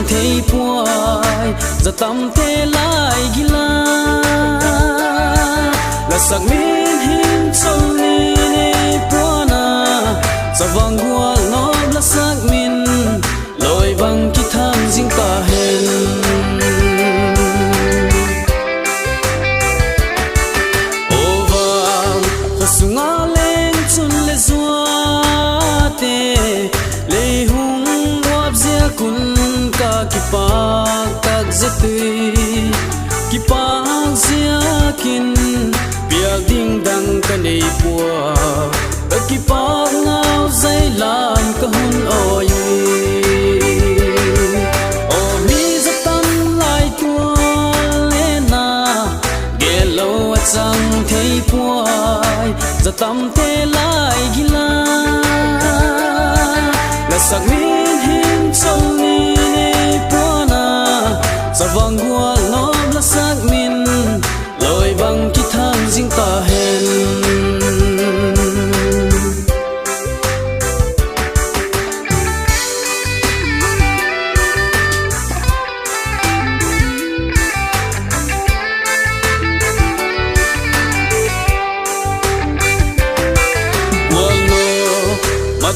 thấy puai giờ tâm thế lại gila là sắc min hin sâu ni ne puana giờ vang qua nó là sắc min lối vang ki tham ding ta hen sunga lên chun le zua te le hung wap zia kun ka ki pa tak zetui ki pa zia kin biak ding dang ka nei bua ki pa ngao zai lam ka hun oi o mi zatan lai tua le na gelo chang thei puai giờ tâm thế lại gila là sắc min hin sâu ni ne puana giờ vang qua nó là sắc min lối vang ki tham ding ta hen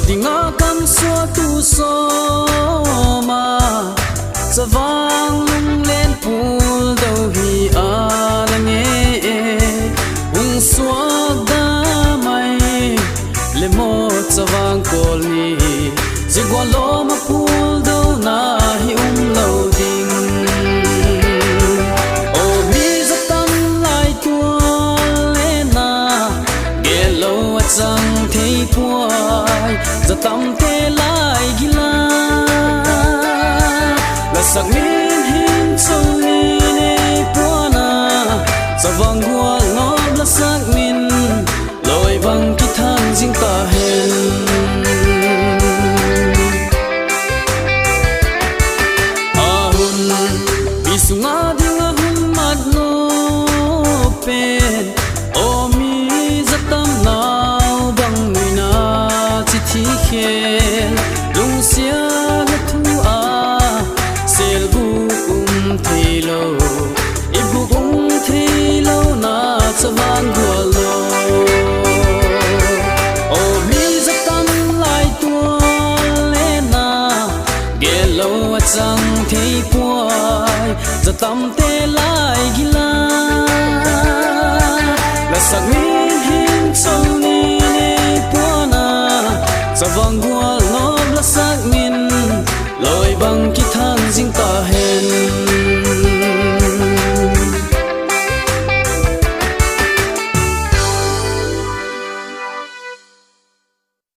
dinga kam xua tu so ma sa vang lung lên pul đâu hi a la nghe ung xua da mai le mo sa vang kol ni ji gwa lo ma pul đâu na hi lâu ding o mi za tam lai tua le na ge lo chang thei puai giờ tâm thế lại gila là sắc min hin sâu ni ne puana giờ vang qua nó là sắc min lối vang ki tham ding ta hen a hun bi sunga dinga hun mat no pen o mi za tam nao bang ni na thi khen lung sia na thu a sel bu thilo i bu thilo na chawan gua lo o mi za tam lai tua le na ge lo chang thei puai za tam te lai gila la sak min hin sâu ni ne puana sa vang qua nó là sắc min lối bằng ki thang ding ta hen